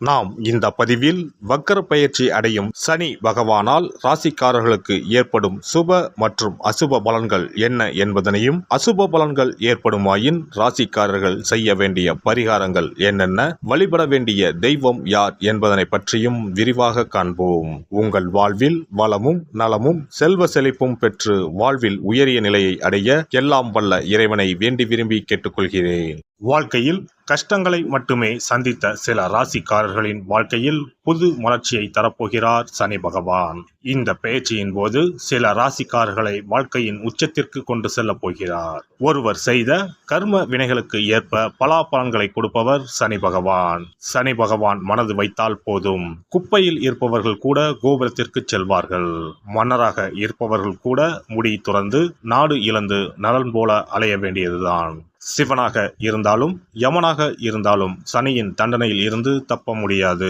நாம் இந்த பதிவில் வக்கர பயிற்சி அடையும் சனி பகவானால் ராசிக்காரர்களுக்கு ஏற்படும் சுப மற்றும் அசுப பலன்கள் என்ன என்பதனையும், அசுப பலன்கள் ஏற்படுமாயின் ராசிக்காரர்கள் செய்ய வேண்டிய பரிகாரங்கள் என்னென்ன, வழிபட வேண்டிய தெய்வம் யார் என்பதனை பற்றியும் விரிவாக காண்போம். உங்கள் வாழ்வில் வளமும் நலமும் செல்வ செழிப்பும் பெற்று வாழ்வில் உயரிய நிலையை அடைய எல்லாம் வல்ல இறைவனை வேண்டி விரும்பி கேட்டுக்கொள்கிறேன். வாழ்க்கையில் கஷ்டங்களை மட்டுமே சந்தித்த சில ராசிக்காரர்களின் வாழ்க்கையில் புது மலர்ச்சியை தரப்போகிறார் சனி பகவான். இந்த பயிற்சியின் போது சில ராசிக்காரர்களை வாழ்க்கையின் உச்சத்திற்கு கொண்டு செல்ல போகிறார். ஒருவர் செய்த கர்ம வினைகளுக்கு ஏற்ப பலாபலன்களை கொடுப்பவர் சனி பகவான். சனி பகவான் மனது வைத்தால் போதும், குப்பையில் இருப்பவர்கள் கூட கோபுரத்திற்கு செல்வார்கள். மன்னராக இருப்பவர்கள் கூட முடி துறந்து நாடு இழந்து நலன் போல அலைய வேண்டியதுதான். சிவனாக இருந்தாலும் யமனாக இருந்தாலும் சனியின் தண்டனையில் இருந்து தப்ப முடியாது.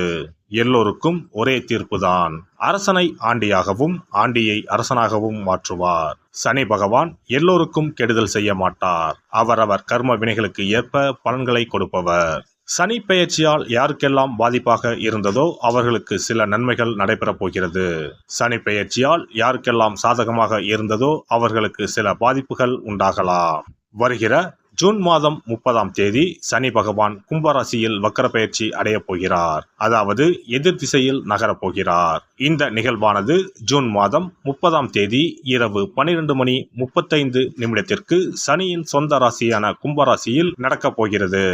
எல்லோருக்கும் ஒரே தீர்ப்புதான். அரசனை ஆண்டியாகவும் ஆண்டியை அரசனாகவும் மாற்றுவார். சனி பகவான் எல்லோருக்கும் கெடுதல் செய்ய மாட்டார். அவரவர் கர்ம வினைகளுக்கு ஏற்ப பலன்களை கொடுப்பவர். சனி பெயர்ச்சியால் யாருக்கெல்லாம் பாதிப்பாக இருந்ததோ அவர்களுக்கு சில நன்மைகள் நடைபெறப் போகிறது. சனி பெயர்ச்சியால் யாருக்கெல்லாம் சாதகமாக இருந்ததோ அவர்களுக்கு சில பாதிப்புகள் உண்டாகலாம். வருகிற ஜூன் மாதம் 30ஆம் தேதி சனி பகவான் கும்பராசியில் வக்கர பயிற்சி அடையப் போகிறார். அதாவது எதிர் திசையில் நகரப் போகிறார். இந்த நிகழ்வானது ஜூன் மாதம் 30ஆம் தேதி இரவு 12:35 சனியின் சொந்த ராசியான கும்பராசியில் நடக்கப் போகிறது.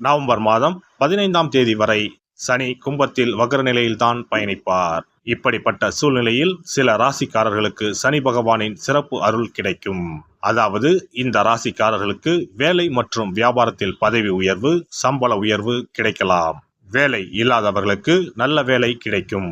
நவம்பர் மாதம் 15ஆம் தேதி வரை சனி கும்பத்தில் வக்ர நிலையில்தான் பயணிப்பார். இப்படிப்பட்ட சூழ்நிலையில் சில ராசிக்காரர்களுக்கு சனி பகவானின் சிறப்பு அருள் கிடைக்கும். அதாவது இந்த ராசிக்காரர்களுக்கு வேலை மற்றும் வியாபாரத்தில் பதவி உயர்வு, சம்பள உயர்வு கிடைக்கலாம். வேலை இல்லாதவர்களுக்கு நல்ல வேலை கிடைக்கும்.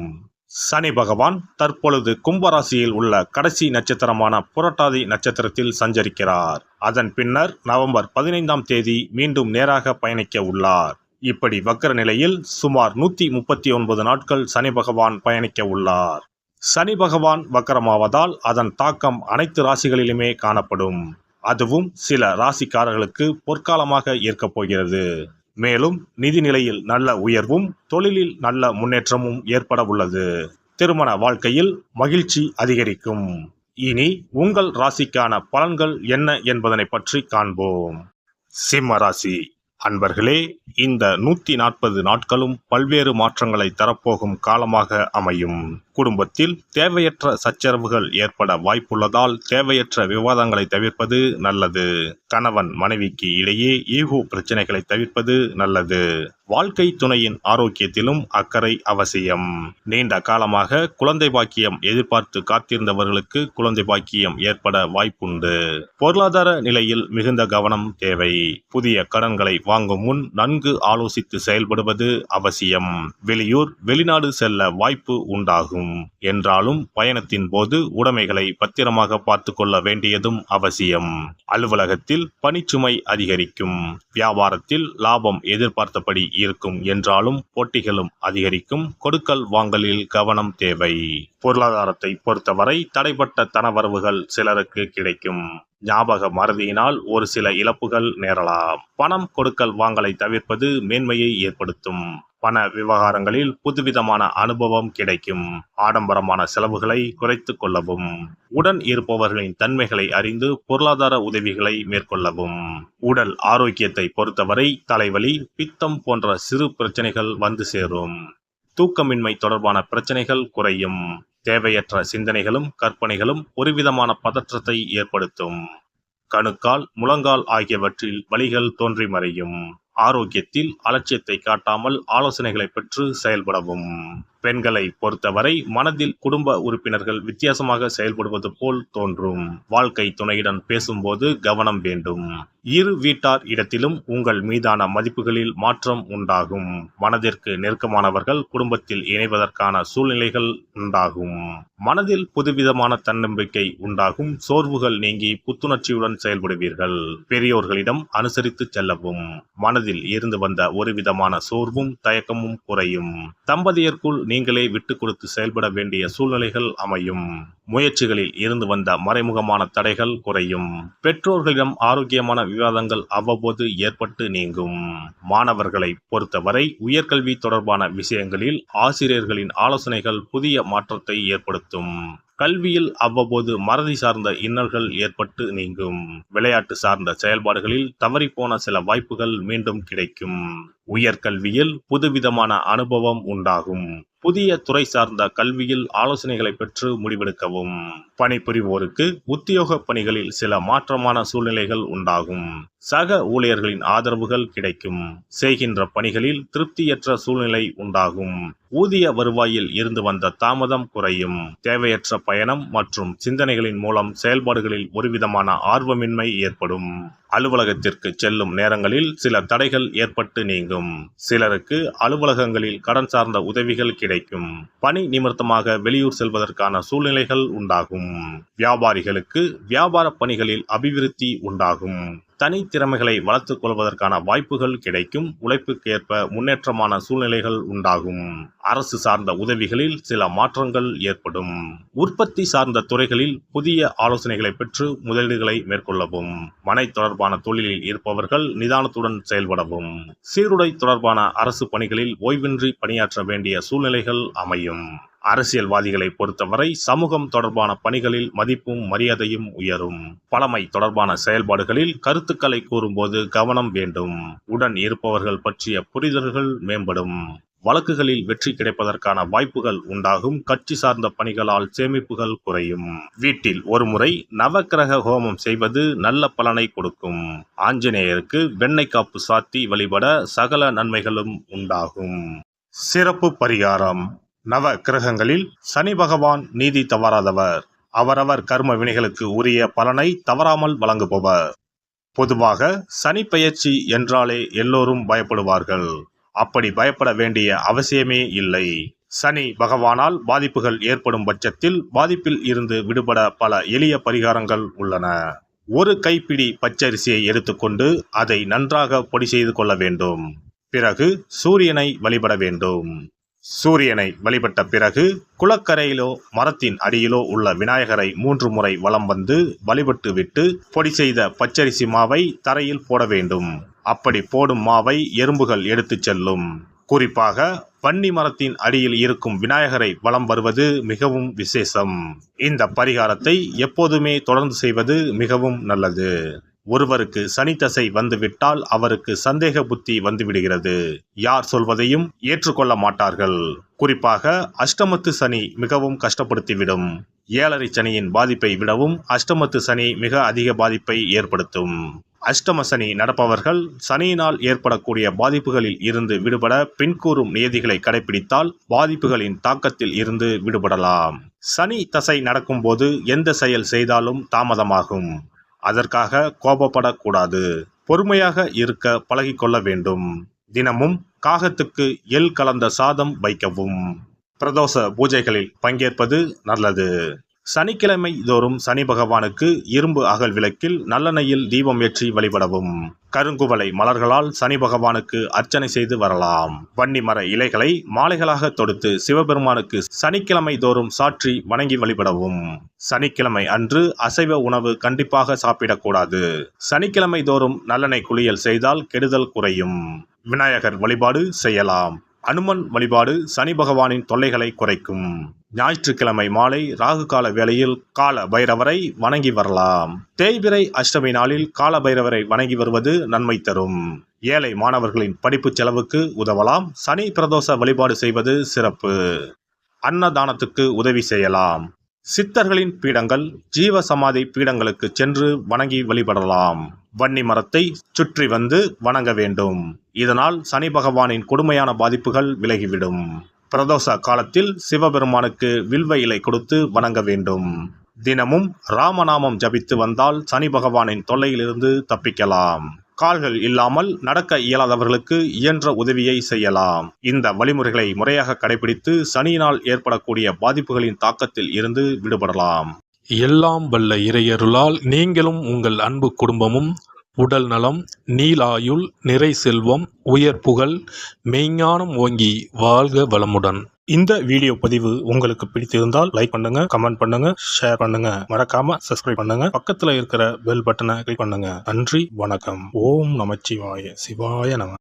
சனி பகவான் தற்பொழுது கும்பராசியில் உள்ள கடைசி நட்சத்திரமான புரட்டாதி நட்சத்திரத்தில் சஞ்சரிக்கிறார். அதன் பின்னர் நவம்பர் 15ஆம் தேதி மீண்டும் நேராக பயணிக்க உள்ளார். இப்படி வக்கர நிலையில் சுமார் 139 நாட்கள் சனி பகவான் பயணிக்க உள்ளார். சனி பகவான் வக்கரமாவதால் அதன் தாக்கம் அனைத்து ராசிகளிலுமே காணப்படும். அதுவும் சில ராசிக்காரர்களுக்கு பொற்காலமாக இருக்கப் போகிறது. மேலும் நிதி நிலையில் நல்ல உயர்வும் தொழிலில் நல்ல முன்னேற்றமும் ஏற்பட உள்ளது. திருமண வாழ்க்கையில் மகிழ்ச்சி அதிகரிக்கும். இனி உங்கள் ராசிக்கான பலன்கள் என்ன என்பதனை பற்றி காண்போம். சிம்ம ராசி அன்பர்களே, இந்த 140 நாட்களும் பல்வேறு மாற்றங்களை தரப்போகும் காலமாக அமையும். குடும்பத்தில் தேவையற்ற சச்சரவுகள் ஏற்பட வாய்ப்புள்ளதால் தேவையற்ற விவாதங்களை தவிர்ப்பது நல்லது. கணவன் மனைவிக்கு இடையே ஈகோ பிரச்சனைகளை தவிர்ப்பது நல்லது. வாழ்க்கை துணையின் ஆரோக்கியத்திலும் அக்கறை அவசியம். நீண்ட காலமாக குழந்தை பாக்கியம் எதிர்பார்த்து காத்திருந்தவர்களுக்கு குழந்தை பாக்கியம் ஏற்பட வாய்ப்புண்டு. பொருளாதார நிலையில் மிகுந்த கவனம் தேவை. புதிய கடன்களை வாங்கும் முன் நன்கு ஆலோசித்து செயல்படுவது அவசியம். வெளியூர் வெளிநாடு செல்ல வாய்ப்பு உண்டாகும். என்றாலும் பயணத்தின் போது உடைமைகளை பத்திரமாக பார்த்து கொள்ள வேண்டியதும் அவசியம். அலுவலகத்தில் பணிச்சுமை அதிகரிக்கும். வியாபாரத்தில் லாபம் எதிர்பார்த்தபடி இருக்கும் என்றாலும் போட்டிகளும் அதிகரிக்கும். கொடுக்கல் வாங்கலில் கவனம் தேவை. பொருளாதாரத்தை பொறுத்தவரை தடைப்பட்ட தனவரவுகள் சிலருக்கு கிடைக்கும். ஞாபக மறதியினால் ஒரு சில இழப்புகள் நேரலாம். பணம் கொடுக்கல் வாங்கலை தவிர்ப்பது மேன்மையை ஏற்படுத்தும். பண விவகாரங்களில் புதுவிதமான அனுபவம் கிடைக்கும். ஆடம்பரமான செலவுகளை குறைத்து கொள்ளவும். உடன் இருப்பவர்களின் தன்மைகளை அறிந்து பொருளாதார உதவிகளை மேற்கொள்ளவும். உடல் ஆரோக்கியத்தை பொறுத்தவரை தலைவலி, பித்தம் போன்ற சிறு பிரச்சனைகள் வந்து சேரும். தூக்கமின்மை தொடர்பான பிரச்சனைகள் குறையும். தேவையற்ற சிந்தனைகளும் கற்பனைகளும் ஒருவிதமான பதற்றத்தை ஏற்படுத்தும். கணுக்கால், முழங்கால் ஆகியவற்றில் வலிகள் தோன்றி மறையும். ஆரோக்கியத்தில் அலட்சியத்தை காட்டாமல் ஆலோசனைகளை பெற்று செயல்படவும். பெண்களை பொறுத்தவரை மனதில் குடும்ப உறுப்பினர்கள் வித்தியாசமாக செயல்படுவது போல் தோன்றும். வாழ்க்கை துணையுடன் பேசும்போது கவனம் வேண்டும். இரு வீட்டார் இடத்திலும் உங்கள் மீதான மதிப்புகளில் மாற்றம் உண்டாகும். மனதிற்கு நெருக்கமானவர்கள் குடும்பத்தில் இணைவதற்கான சூழ்நிலைகள் உண்டாகும். மனதில் புதுவிதமான தன்னம்பிக்கை உண்டாகும். சோர்வுகள் நீங்கி புத்துணர்ச்சியுடன் செயல்படுவீர்கள். பெரியோர்களிடம் அனுசரித்து செல்லவும். மனதில் இருந்து வந்த ஒருவிதமான சோர்வும் தயக்கமும் குறையும். தம்பதியருக்குள் நீங்களே விட்டு கொடுத்து செயல்பட வேண்டிய சூழ்நிலைகள் அமையும். முயற்சிகளில் இருந்து வந்த மறைமுகமான தடைகள் குறையும். பெற்றோர்களிடம் ஆரோக்கியமான விவாதங்கள் அவ்வப்போது ஏற்பட்டு நீங்கும். மாணவர்களை பொறுத்தவரை உயர்கல்வி தொடர்பான விஷயங்களில் ஆசிரியர்களின் ஆலோசனைகள் புதிய மாற்றத்தை ஏற்படுத்தும். கல்வியில் அவ்வப்போது மறதி சார்ந்த இன்னல்கள் ஏற்பட்டு நீங்கும். விளையாட்டு சார்ந்த செயல்பாடுகளில் தவறிப்போன சில வாய்ப்புகள் மீண்டும் கிடைக்கும். உயர்கல்வியில் புதுவிதமான அனுபவம் உண்டாகும். புதிய துறை சார்ந்த கல்வியில் ஆலோசனைகளை பெற்று முடிவெடுக்கவும். பணிபுரிவோருக்கு உத்தியோக பணிகளில் சில மாற்றமான சூழ்நிலைகள் உண்டாகும். சக ஊழியர்களின் ஆதரவுகள் கிடைக்கும். செய்கின்ற பணிகளில் திருப்தியற்ற சூழ்நிலை உண்டாகும். ஊதிய வருவாயில் இருந்து வந்த தாமதம் குறையும். தேவையற்ற பயணம் மற்றும் சிந்தனைகளின் மூலம் செயல்பாடுகளில் ஒருவிதமான ஆர்வமின்மை ஏற்படும். அலுவலகத்திற்கு செல்லும் நேரங்களில் சில தடைகள் ஏற்பட்டு நீங்கும். சிலருக்கு அலுவலகங்களில் கடன் சார்ந்த உதவிகள் கிடைக்கும். பணி நிமித்தமாக வெளியூர் செல்வதற்கான சூழ்நிலைகள் உண்டாகும். வியாபாரிகளுக்கு வியாபார பணிகளில் அபிவிருத்தி உண்டாகும். தனித்திறமைகளை வளர்த்துக் கொள்வதற்கான வாய்ப்புகள் கிடைக்கும். உழைப்புக்கேற்ப முன்னேற்றமான சூழ்நிலைகள் உண்டாகும். அரசு சார்ந்த உதவிகளில் சில மாற்றங்கள் ஏற்படும். உற்பத்தி சார்ந்த துறைகளில் புதிய ஆலோசனைகளை பெற்று முதலீடுகளை மேற்கொள்ளவும். மனை தொடர்பான தொழிலில் இருப்பவர்கள் நிதானத்துடன் செயல்படவும். சீருடை தொடர்பான அரசு பணிகளில் ஓய்வின்றி பணியாற்ற வேண்டிய சூழ்நிலைகள் அமையும். அரசியல்வாதிகளை பொறுத்தவரை சமூகம் தொடர்பான பணிகளில் மதிப்பும் மரியாதையும் உயரும். பழமை தொடர்பான செயல்பாடுகளில் கருத்துக்களை கூறும்போது கவனம் வேண்டும். உடன் இருப்பவர்கள் பற்றிய புரிதல்கள் மேம்படும். வழக்குகளில் வெற்றி கிடைப்பதற்கான வாய்ப்புகள் உண்டாகும். கட்சி சார்ந்த பணிகளால் சேமிப்புகள் குறையும். வீட்டில் ஒருமுறை நவக்கிரக ஹோமம் செய்வது நல்ல பலனை கொடுக்கும். ஆஞ்சநேயருக்கு வெண்ணெய் காப்பு சாத்தி வழிபட சகல நன்மைகளும் உண்டாகும். சிறப்பு பரிகாரம். நவ கிரகங்களில் சனி பகவான் நீதி தவறாதவர். அவரவர் கர்ம வினைகளுக்கு உரிய பலனை தவறாமல் வழங்குபவர். பொதுவாக சனி பெயர்ச்சி என்றாலே எல்லோரும் பயப்படுவார்கள். அப்படி பயப்பட வேண்டிய அவசியமே இல்லை. சனி பகவானால் பாதிப்புகள் ஏற்படும் பட்சத்தில் பாதிப்பில் இருந்து விடுபட பல எளிய பரிகாரங்கள் உள்ளன. ஒரு கைப்பிடி பச்சரிசியை எடுத்துக்கொண்டு அதை நன்றாக பொடி செய்து கொள்ள வேண்டும். பிறகு சூரியனை வழிபட வேண்டும். சூரியனை வழிபட்ட பிறகு குளக்கரையிலோ மரத்தின் அடியிலோ உள்ள விநாயகரை 3 முறை வலம் வந்து வழிபட்டு விட்டு பொடி செய்த பச்சரிசி மாவை தரையில் போட வேண்டும். அப்படி போடும் மாவை எறும்புகள் எடுத்துச் செல்லும். குறிப்பாக வன்னி மரத்தின் அடியில் இருக்கும் விநாயகரை வலம் வருவது மிகவும் விசேஷம். இந்த பரிகாரத்தை எப்போதுமே தொடர்ந்து செய்வது மிகவும் நல்லது. ஒருவருக்கு சனி தசை வந்துவிட்டால் அவருக்கு சந்தேக புத்தி வந்துவிடுகிறது. யார் சொல்வதையும் ஏற்றுக்கொள்ள மாட்டார்கள். குறிப்பாக அஷ்டமத்து சனி மிகவும் கஷ்டப்படுத்திவிடும். 7.5 சனியின் பாதிப்பை விடவும் அஷ்டமத்து சனி மிக அதிக பாதிப்பை ஏற்படுத்தும். அஷ்டம சனி நடப்பவர்கள் சனியினால் ஏற்படக்கூடிய பாதிப்புகளில் இருந்து விடுபட பின்கூறும் நியதிகளை கடைபிடித்தால் பாதிப்புகளின் தாக்கத்தில் இருந்து விடுபடலாம். சனி தசை நடக்கும்போது எந்த செயல் செய்தாலும் தாமதமாகும். அதற்காக கோபப்படக்கூடாது. பொறுமையாக இருக்க பழகிக்கொள்ள வேண்டும். தினமும் காகத்துக்கு எள் கலந்த சாதம் வைக்கவும். பிரதோஷ பூஜைகளில் பங்கேற்பது நல்லது. சனிக்கிழமை தோறும் சனி பகவானுக்கு இரும்பு அகல் விளக்கில் நல்லெண்ணெயில் தீபம் ஏற்றி வழிபடவும். கருங்குவளை மலர்களால் சனி பகவானுக்கு அர்ச்சனை செய்து வரலாம். வன்னி மர இலைகளை மாலைகளாக தொடுத்து சிவபெருமானுக்கு சனிக்கிழமை தோறும் சாற்றி வணங்கி வழிபடவும். சனிக்கிழமை அன்று அசைவ உணவு கண்டிப்பாக சாப்பிடக்கூடாது. சனிக்கிழமை தோறும் நல்லெண்ணெய் குளியல் செய்தால் கெடுதல் குறையும். விநாயகர் வழிபாடு செய்யலாம். அனுமன் வழிபாடு சனி பகவானின் தொல்லைகளை குறைக்கும். ஞாயிற்றுக்கிழமை மாலை ராகு கால வேளையில் கால பைரவரை வணங்கி வரலாம். தேய்பிறை அஷ்டமி நாளில் கால பைரவரை வணங்கி வருவது நன்மை தரும். ஏழை மாணவர்களின் படிப்பு செலவுக்கு உதவலாம். சனி பிரதோஷ வழிபாடு செய்வது சிறப்பு. அன்னதானத்துக்கு உதவி செய்யலாம். சித்தர்களின் பீடங்கள் ஜீவ சமாதி பீடங்களுக்கு சென்று வணங்கி வழிபடலாம். வன்னி மரத்தை சுற்றி வந்து வணங்க வேண்டும். இதனால் சனி பகவானின் கொடுமையான பாதிப்புகள் விலகிவிடும். பிரதோஷ காலத்தில் சிவபெருமானுக்கு வில்வ இலை கொடுத்து வணங்க வேண்டும். தினமும் ராமநாமம் ஜபித்து வந்தால் சனி பகவானின் தொல்லையிலிருந்து தப்பிக்கலாம். கால்கள் இல்லாமல் நடக்க இயலாதவர்களுக்கு இயன்ற உதவியை செய்யலாம். இந்த வழிமுறைகளை முறையாக கடைபிடித்து சனியினால் ஏற்படக்கூடிய பாதிப்புகளின் தாக்கத்தில் இருந்து விடுபடலாம். எல்லாம் வல்ல இறையருளால் நீங்களும் உங்கள் அன்பு குடும்பமும் உடல் நலம், நீலாயுள், நிறை செல்வம், உயர் புகழ், மெய்ஞானம் ஓங்கி வாழ்க வளமுடன். இந்த வீடியோ பதிவு உங்களுக்கு பிடித்திருந்தால் லைக் பண்ணுங்க, கமெண்ட் பண்ணுங்க, ஷேர் பண்ணுங்க. மறக்காம சப்ஸ்கிரைப் பண்ணுங்க. பக்கத்துல இருக்கிற பெல் பட்டனை கிளிக் பண்ணுங்க. நன்றி, வணக்கம். ஓம் நமச்சிவாய. சிவாய நம.